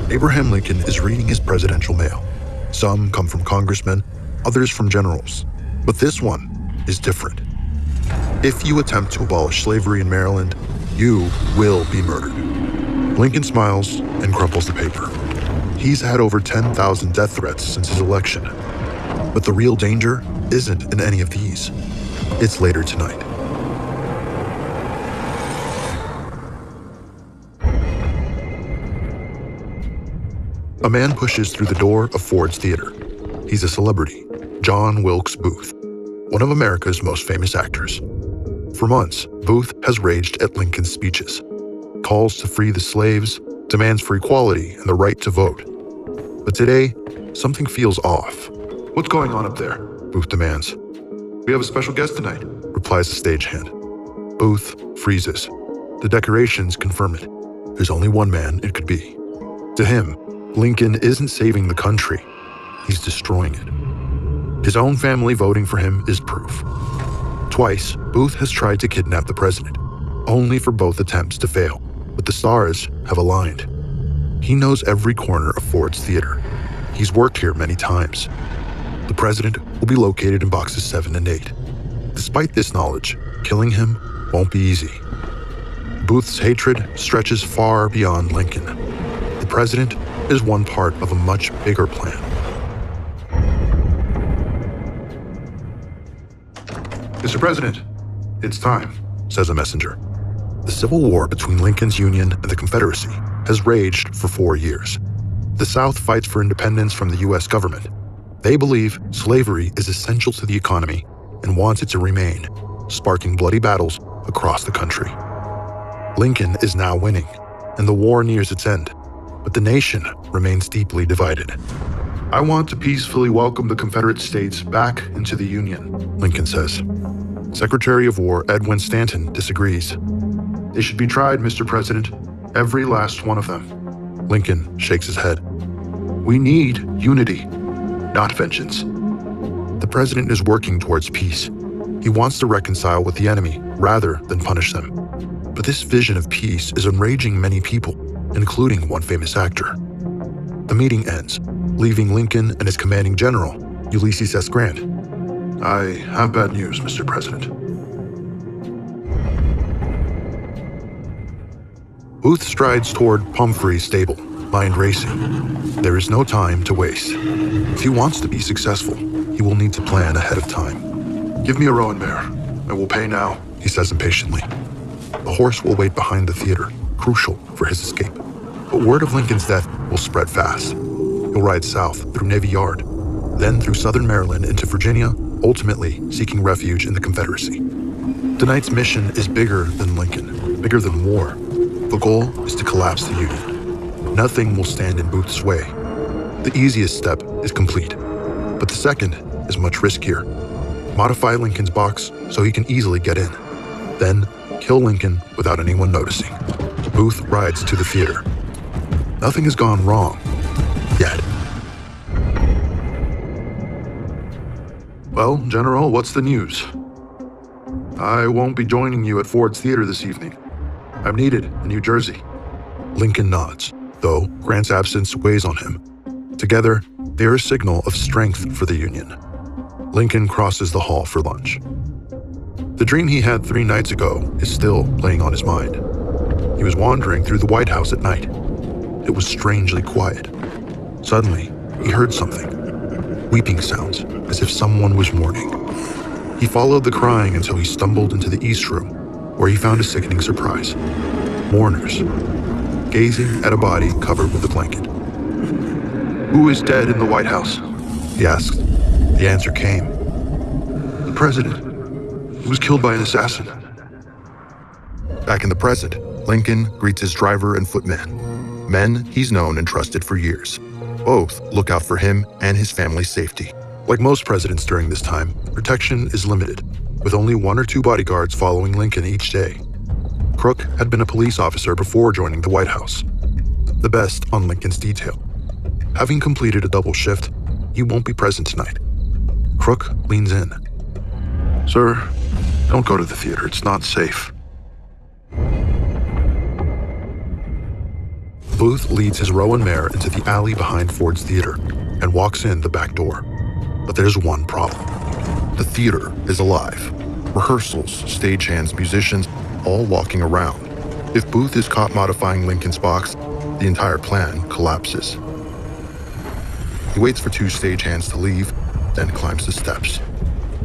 Abraham Lincoln is reading his presidential mail. Some come from congressmen, others from generals. But this one is different. If you attempt to abolish slavery in Maryland, you will be murdered. Lincoln smiles and crumples the paper. He's had over 10,000 death threats since his election. But the real danger isn't in any of these. It's later tonight. A man pushes through the door of Ford's Theater. He's a celebrity, John Wilkes Booth, one of America's most famous actors. For months, Booth has raged at Lincoln's speeches. Calls to free the slaves, demands for equality and the right to vote. But today, something feels off. "What's going on up there?" Booth demands. "We have a special guest tonight," replies the stagehand. Booth freezes. The decorations confirm it. There's only one man it could be. To him, Lincoln isn't saving the country. He's destroying it. His own family voting for him is proof. Twice, Booth has tried to kidnap the president, only for both attempts to fail. But the stars have aligned. He knows every corner of Ford's Theater. He's worked here many times. The president will be located in boxes 7 and 8. Despite this knowledge, killing him won't be easy. Booth's hatred stretches far beyond Lincoln. The president is one part of a much bigger plan. "Mr. President, it's time," says a messenger. The Civil War between Lincoln's Union and the Confederacy has raged for 4 years. The South fights for independence from the U.S. government. They believe slavery is essential to the economy and wants it to remain, sparking bloody battles across the country. Lincoln is now winning, and the war nears its end, but the nation remains deeply divided. "I want to peacefully welcome the Confederate States back into the Union," Lincoln says. Secretary of War Edwin Stanton disagrees. "They should be tried, Mr. President, every last one of them." Lincoln shakes his head. "We need unity, not vengeance." The president is working towards peace. He wants to reconcile with the enemy rather than punish them. But this vision of peace is enraging many people, including one famous actor. The meeting ends, leaving Lincoln and his commanding general, Ulysses S. Grant. "I have bad news, Mr. President." Booth strides toward Pumphrey's stable, mind racing. There is no time to waste. If he wants to be successful, he will need to plan ahead of time. "Give me a roan mare. I will pay now," he says impatiently. The horse will wait behind the theater, crucial for his escape. But word of Lincoln's death will spread fast. He'll ride south through Navy Yard, then through southern Maryland into Virginia, ultimately seeking refuge in the Confederacy. Tonight's mission is bigger than Lincoln, bigger than war. The goal is to collapse the Union. Nothing will stand in Booth's way. The easiest step is complete, but the second is much riskier. Modify Lincoln's box so he can easily get in. Then kill Lincoln without anyone noticing. Booth rides to the theater. Nothing has gone wrong, yet. "Well, General, what's the news?" "I won't be joining you at Ford's Theater this evening. I'm needed in New Jersey." Lincoln nods, though Grant's absence weighs on him. Together, they are a signal of strength for the Union. Lincoln crosses the hall for lunch. The dream he had 3 nights ago is still playing on his mind. He was wandering through the White House at night. It was strangely quiet. Suddenly, he heard something. Weeping sounds, as if someone was mourning. He followed the crying until he stumbled into the East Room, where he found a sickening surprise. Mourners, gazing at a body covered with a blanket. "Who is dead in the White House?" he asked. The answer came. "The president. He was killed by an assassin." Back in the present, Lincoln greets his driver and footman, men he's known and trusted for years. Both look out for him and his family's safety. Like most presidents during this time, protection is limited, with only 1 or 2 bodyguards following Lincoln each day. Crook had been a police officer before joining the White House, the best on Lincoln's detail. Having completed a double shift, he won't be present tonight. Crook leans in. "Sir, don't go to the theater. It's not safe." Booth leads his roan mare into the alley behind Ford's theater and walks in the back door. But there's one problem. The theater is alive. Rehearsals, stagehands, musicians, all walking around. If Booth is caught modifying Lincoln's box, the entire plan collapses. He waits for 2 stagehands to leave, then climbs the steps.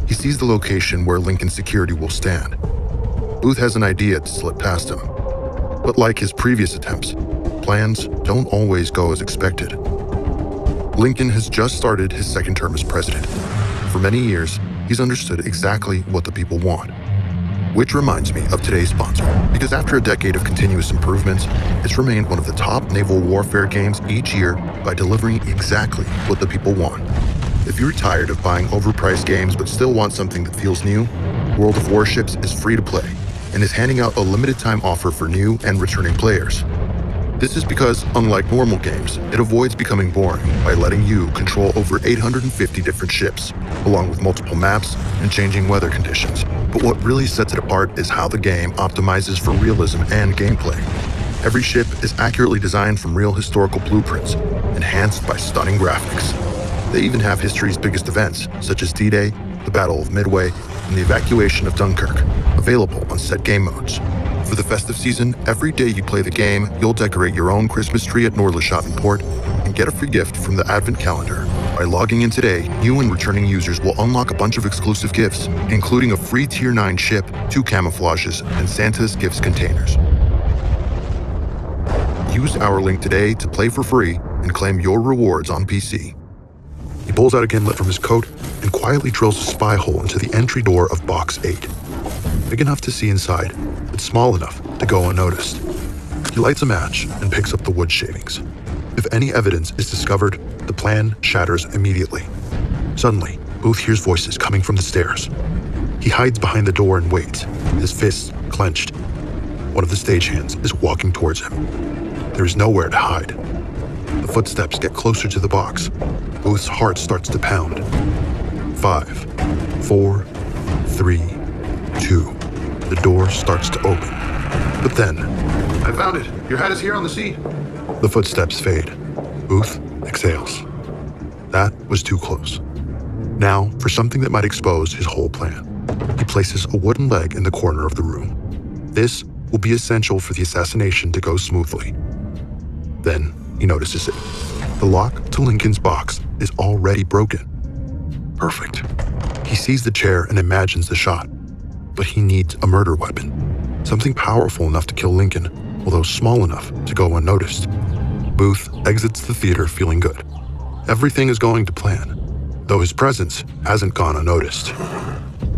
He sees the location where Lincoln's security will stand. Booth has an idea to slip past him. But like his previous attempts, plans don't always go as expected. Lincoln has just started his second term as president. For many years, he's understood exactly what the people want. Which reminds me of today's sponsor, because after a decade of continuous improvements, it's remained one of the top naval warfare games each year by delivering exactly what the people want. If you're tired of buying overpriced games but still want something that feels new, World of Warships is free to play and is handing out a limited time offer for new and returning players. This is because, unlike normal games, it avoids becoming boring by letting you control over 850 different ships, along with multiple maps and changing weather conditions. But what really sets it apart is how the game optimizes for realism and gameplay. Every ship is accurately designed from real historical blueprints, enhanced by stunning graphics. They even have history's biggest events, such as D-Day, the Battle of Midway, and the evacuation of Dunkirk, available on set game modes. For the festive season, every day you play the game, you'll decorate your own Christmas tree at Noordlishaven Port and get a free gift from the Advent calendar. By logging in today, you and returning users will unlock a bunch of exclusive gifts, including a free Tier 9 ship, 2 camouflages, and Santa's gifts containers. Use our link today to play for free and claim your rewards on PC. He pulls out a gimlet from his coat and quietly drills a spy hole into the entry door of Box 8. Big enough to see inside, but small enough to go unnoticed. He lights a match and picks up the wood shavings. If any evidence is discovered, the plan shatters immediately. Suddenly, Booth hears voices coming from the stairs. He hides behind the door and waits, his fists clenched. One of the stagehands is walking towards him. There is nowhere to hide. The footsteps get closer to the box. Booth's heart starts to pound. 5, 4, 3, 2. The door starts to open. But then, I found it. Your hat is here on the seat. the footsteps fade. Booth exhales. That was too close. Now, for something that might expose his whole plan, he places a wooden leg in the corner of the room. This will be essential for the assassination to go smoothly. Then he notices it. The lock to Lincoln's box is already broken. Perfect. He sees the chair and imagines the shot. But he needs a murder weapon. Something powerful enough to kill Lincoln, although small enough to go unnoticed. Booth exits the theater feeling good. Everything is going to plan, though his presence hasn't gone unnoticed.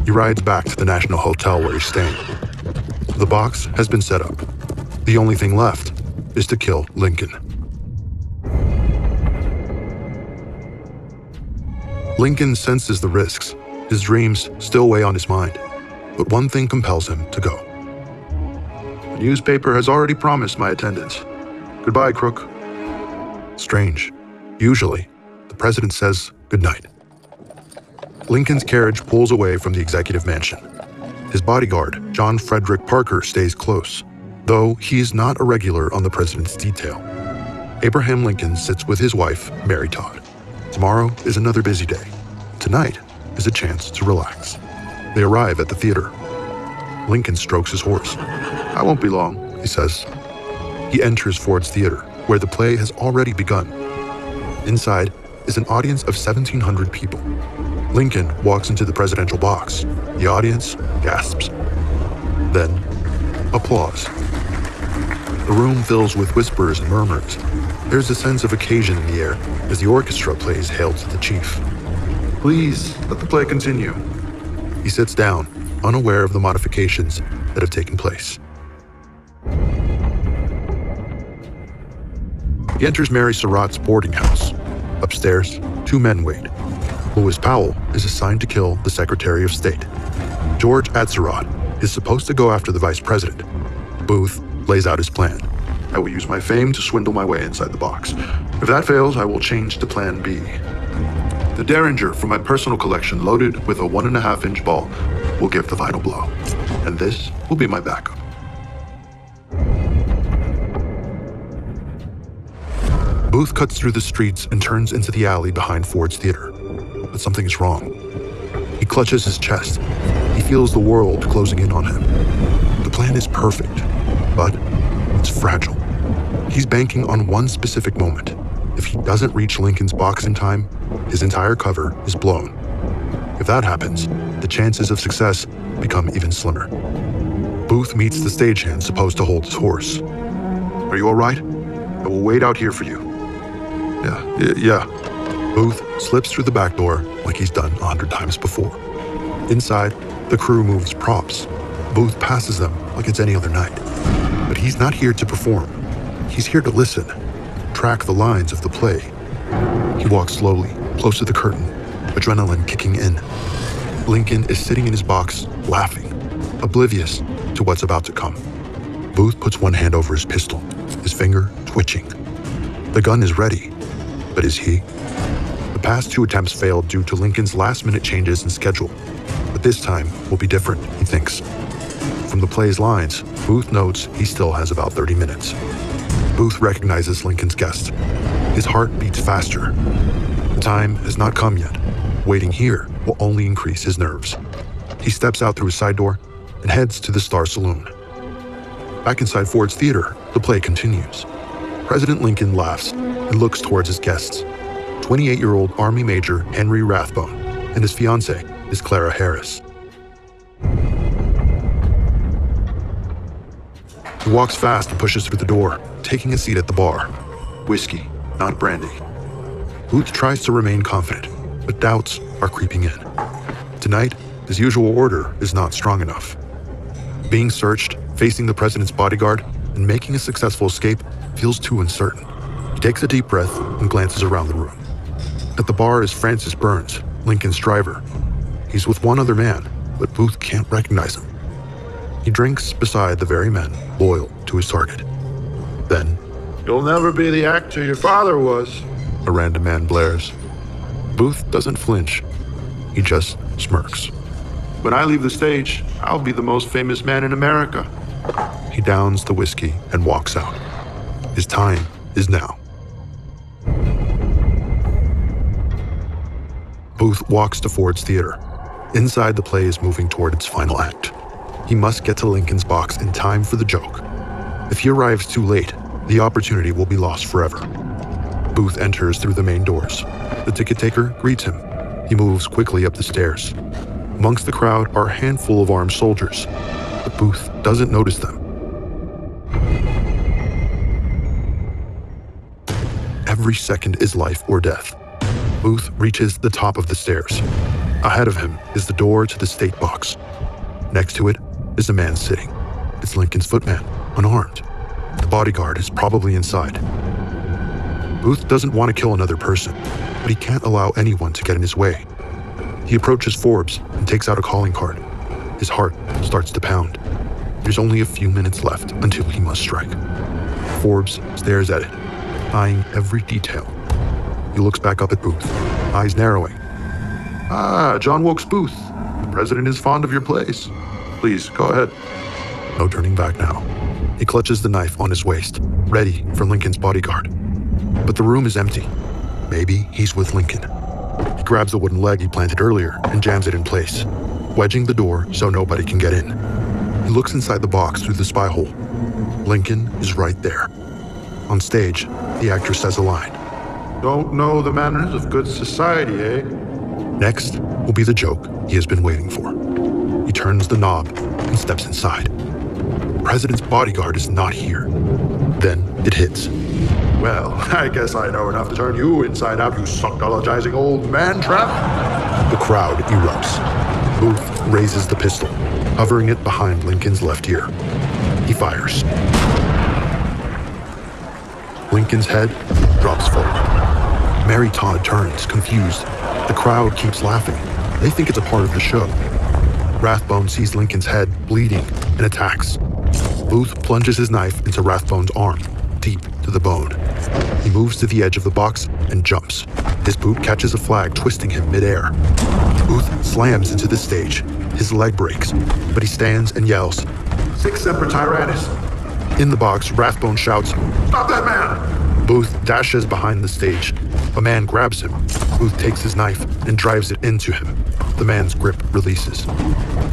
He rides back to the National Hotel where he's staying. The box has been set up. The only thing left is to kill Lincoln. Lincoln senses the risks. His dreams still weigh on his mind. But one thing compels him to go. The newspaper has already promised my attendance. Goodbye, Crook. Strange. Usually, the president says goodnight. Lincoln's carriage pulls away from the executive mansion. His bodyguard, John Frederick Parker, stays close, though he is not a regular on the president's detail. Abraham Lincoln sits with his wife, Mary Todd. Tomorrow is another busy day. Tonight is a chance to relax. They arrive at the theater. Lincoln strokes his horse. I won't be long, He says. He enters Ford's theater, where the play has already begun. Inside is an audience of 1,700 people. Lincoln walks into the presidential box. The audience gasps. Then, applause. The room fills with whispers and murmurs. There's a sense of occasion in the air as the orchestra plays Hail to the Chief. Please, let the play continue. He sits down, unaware of the modifications that have taken place. He enters Mary Surratt's boarding house. Upstairs, 2 men wait. Louis Powell is assigned to kill the Secretary of State. George Atzerodt is supposed to go after the Vice President. Booth lays out his plan. I will use my fame to swindle my way inside the box. If that fails, I will change to Plan B. The Derringer from my personal collection, loaded with a 1.5-inch ball, will give the final blow. And this will be my backup. Booth cuts through the streets and turns into the alley behind Ford's Theater. But something is wrong. He clutches his chest. He feels the world closing in on him. The plan is perfect, but it's fragile. He's banking on one specific moment. If he doesn't reach Lincoln's box in time, his entire cover is blown. If that happens, the chances of success become even slimmer. Booth meets the stagehand supposed to hold his horse. "Are you all right? I will wait out here for you." Yeah. Booth slips through the back door like he's done 100 times before. Inside, the crew moves props. Booth passes them like it's any other night. But he's not here to perform. He's here to listen, track the lines of the play. He walks slowly, close to the curtain, adrenaline kicking in. Lincoln is sitting in his box, laughing, oblivious to what's about to come. Booth puts one hand over his pistol, his finger twitching. The gun is ready, but is he? The past 2 attempts failed due to Lincoln's last-minute changes in schedule. But this time will be different, he thinks. From the play's lines, Booth notes he still has about 30 minutes. Booth recognizes Lincoln's guest. His heart beats faster. The time has not come yet. Waiting here will only increase his nerves. He steps out through his side door and heads to the Star Saloon. Back inside Ford's Theater, the play continues. President Lincoln laughs and looks towards his guests. 28-year-old Army Major Henry Rathbone and his fiancée is Clara Harris. He walks fast and pushes through the door, taking a seat at the bar. Whiskey, not brandy. Booth tries to remain confident, but doubts are creeping in. Tonight, his usual order is not strong enough. Being searched, facing the president's bodyguard, and making a successful escape feels too uncertain. He takes a deep breath and glances around the room. At the bar is Francis Burns, Lincoln's driver. He's with one other man, but Booth can't recognize him. He drinks beside the very men loyal to his target. Then, "You'll never be the actor your father was," a random man blares. Booth doesn't flinch. He just smirks. "When I leave the stage, I'll be the most famous man in America." He downs the whiskey and walks out. His time is now. Booth walks to Ford's Theater. Inside, the play is moving toward its final act. He must get to Lincoln's box in time for the joke. If he arrives too late, the opportunity will be lost forever. Booth enters through the main doors. The ticket taker greets him. He moves quickly up the stairs. Amongst the crowd are a handful of armed soldiers, but Booth doesn't notice them. Every second is life or death. Booth reaches the top of the stairs. Ahead of him is the door to the state box. Next to it is a man sitting. It's Lincoln's footman, unarmed. The bodyguard is probably inside. Booth doesn't want to kill another person, but he can't allow anyone to get in his way. He approaches Forbes and takes out a calling card. His heart starts to pound. There's only a few minutes left until he must strike. Forbes stares at it, eyeing every detail. He looks back up at Booth, eyes narrowing. "Ah, John Wilkes Booth. The president is fond of your plays. Please, go ahead." No turning back now. He clutches the knife on his waist, ready for Lincoln's bodyguard. But the room is empty. Maybe he's with Lincoln. He grabs the wooden leg he planted earlier and jams it in place, wedging the door so nobody can get in. He looks inside the box through the spy hole. Lincoln is right there. On stage, the actor says a line. "Don't know the manners of good society, eh?" Next will be the joke he has been waiting for. He turns the knob and steps inside. The president's bodyguard is not here. Then it hits. "Well, I guess I know enough to turn you inside out, you suckologizing old man trap." The crowd erupts. Booth raises the pistol, hovering it behind Lincoln's left ear. He fires. Lincoln's head drops forward. Mary Todd turns, confused. The crowd keeps laughing. They think it's a part of the show. Rathbone sees Lincoln's head bleeding and attacks. Booth plunges his knife into Rathbone's arm, deep to the bone. He moves to the edge of the box and jumps. His boot catches a flag, twisting him midair. Booth slams into the stage. His leg breaks, but he stands and yells, "Sic semper tyrannis." In the box, Rathbone shouts, "Stop that man!" Booth dashes behind the stage. A man grabs him. Booth takes his knife and drives it into him. The man's grip releases.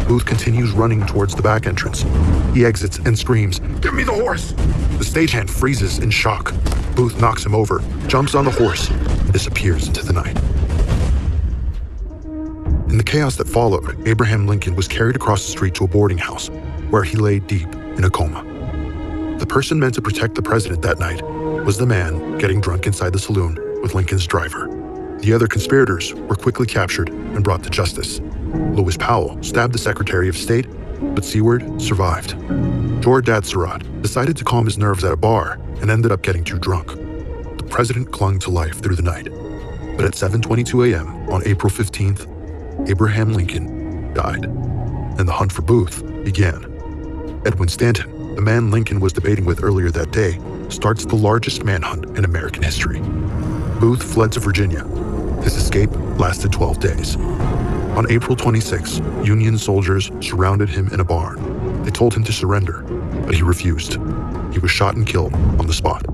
Booth continues running towards the back entrance. He exits and screams, "Give me the horse!" The stagehand freezes in shock. Booth knocks him over, jumps on the horse, and disappears into the night. In the chaos that followed, Abraham Lincoln was carried across the street to a boarding house, where he lay deep in a coma. The person meant to protect the president that night was the man getting drunk inside the saloon with Lincoln's driver. The other conspirators were quickly captured and brought to justice. Lewis Powell stabbed the Secretary of State, but Seward survived. Jor Dadsarat decided to calm his nerves at a bar and ended up getting too drunk. The president clung to life through the night. But at 7:22 a.m. on April 15th, Abraham Lincoln died, and the hunt for Booth began. Edwin Stanton, the man Lincoln was debating with earlier that day, starts the largest manhunt in American history. Booth fled to Virginia. His escape lasted 12 days. On April 26, Union soldiers surrounded him in a barn. They told him to surrender, but he refused. He was shot and killed on the spot.